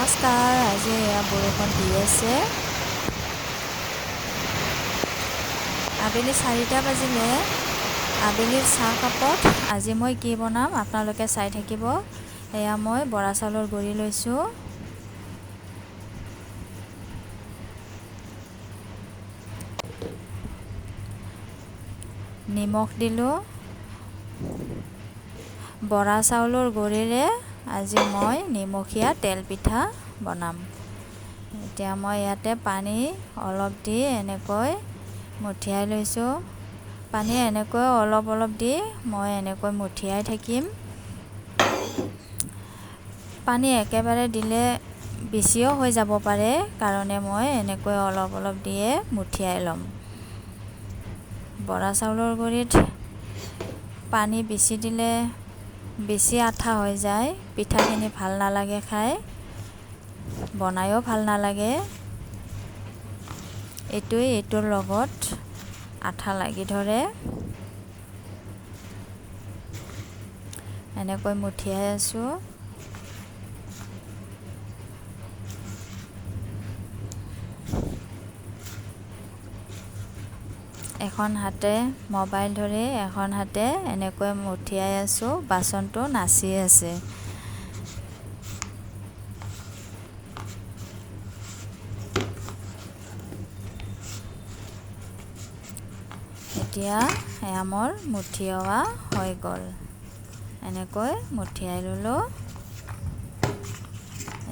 নমস্কাৰ। আজি এয়া বৰষুণ দি আছে। আবেলি 4টা বাজিলে। আবেলিৰ চাহ কাপত আজি মই কি বনাম আপোনালোকে চাই থাকিব। এয়া মই বৰা চাউলৰ গুড়ি লৈছোঁ। নিমখ দিলোঁ। বৰা চাউলৰ গুড়িৰে আজি মই নিমখীয়া তেল পিঠা বনাম। এতিয়া মই ইয়াতে পানী অলপ দি এনেকৈ মঠিয়াই লৈছোঁ। পানী এনেকৈ অলপ অলপ দি মই এনেকৈ মঠিয়াই থাকিম। পানী একেবাৰে দিলে বেছিও হৈ যাব পাৰে, কাৰণে মই এনেকৈ অলপ অলপ দিয়ে মঠিয়াই ল'ম। বৰা চাউলৰ গুড়িত পানী বেছি দিলে বেছি আঠা হৈ যায়, পিঠাখিনি ভাল নালাগে খাই, বনায়ো ভাল নালাগে। এইটোৱে এইটোৰ লগত আঠা লাগি ধৰে। এনেকৈ মঠিয়াই আছোঁ। এখন হাতে মোবাইল ধৰি এখন হাতে এনেকৈ মঠিয়াই আছোঁ। বাচনটো নাচি আছে। এতিয়া এয়া মোৰ মঠিওৱা হৈ গ'ল। এনেকৈ মঠিয়াই ল'লোঁ।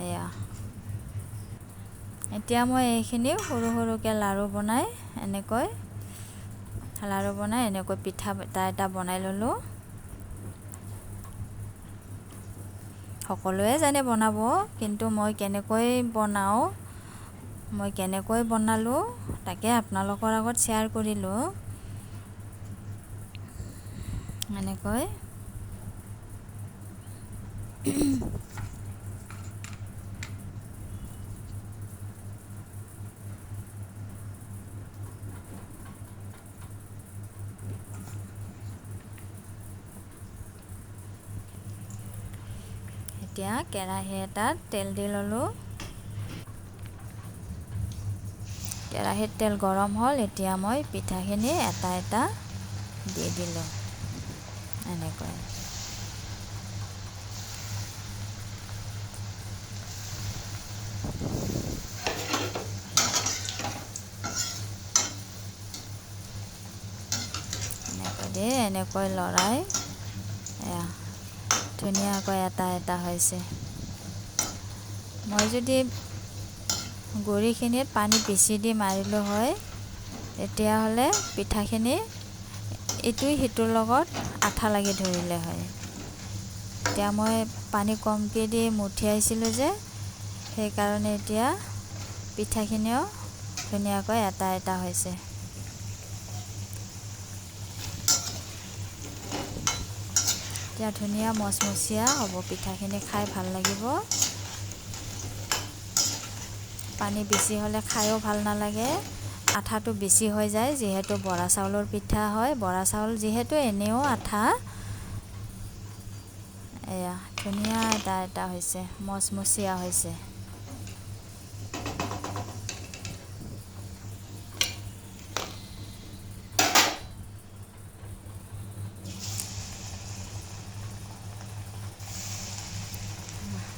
এয়া এতিয়া মই এইখিনি সৰু সৰুকৈ লাড়ু বনাই এনেকৈ পিঠা এটা বনাই ল'লোঁ। সকলোৱে জানে বনাব, কিন্তু মই কেনেকৈ বনালোঁ তাকে আপোনালোকৰ আগত শ্বেয়াৰ কৰিলোঁ। এনেকৈ এতিয়া কেৰাহী এটাত তেল দি ল'লোঁ। কেৰাহীত তেল গৰম হ'ল। এতিয়া মই পিঠাখিনি এটা এটা দি দিলোঁ। এনেকৈ এনেকৈ লৰাই এয়া ধুনীয়াকৈ এটা এটা হৈছে। মই যদি গুড়িখিনিত পানী বেছি দি মাৰিলোঁ হয়, তেতিয়াহ'লে পিঠাখিনি ইটোৱে সিটোৰ লগত আঠা লাগি ধৰিলে হয়। এতিয়া মই পানী কমকৈ দি মঠিয়াইছিলোঁ যে, সেইকাৰণে এতিয়া পিঠাখিনিও ধুনীয়াকৈ এটা এটা হৈছে। এতিয়া ধুনীয়া মচমচীয়া হ'ব পিঠাখিনি, খাই ভাল লাগিব। পানী বেছি হ'লে খায়ো ভাল নালাগে, আঠাটো বেছি হৈ যায়, যিহেতু বৰা চাউলৰ পিঠা হয়। বৰা চাউল যিহেতু এনেও আঠা। এয়া ধুনীয়া এটা এটা হৈছে, মচমচীয়া হৈছে।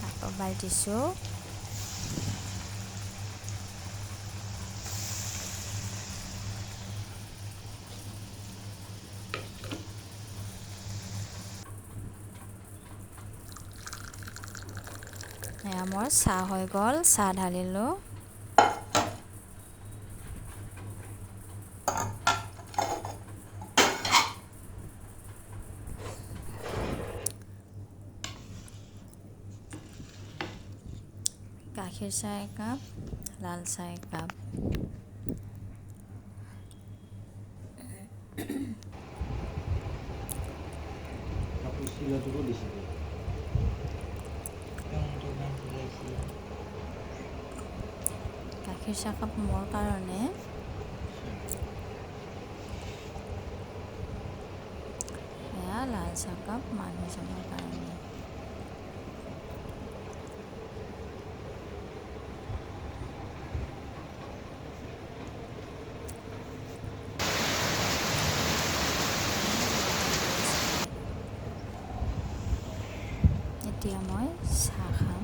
আকৌ বাই দিছোঁ। এয়া মোৰ চাহ হৈ গ'ল, চাহ ঢালিলোঁ। গাখীৰ চাহ একাপ, লাল চাহ একাপ। গাখীৰ চাহকাপ মোৰ কাৰণে। এয়া লাল চাহকাপ মানুহজনৰ কাৰণে। এতিয়া মই চাহ খাম।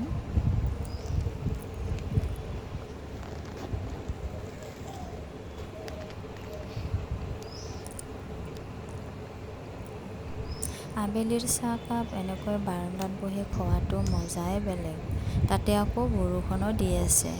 আবেলিৰ চাহকাপ এনেকৈ বাৰান্দাত বহি খোৱাটো মজাই বেলেগ। তাতে আকৌ বৰষুণো দি আছে।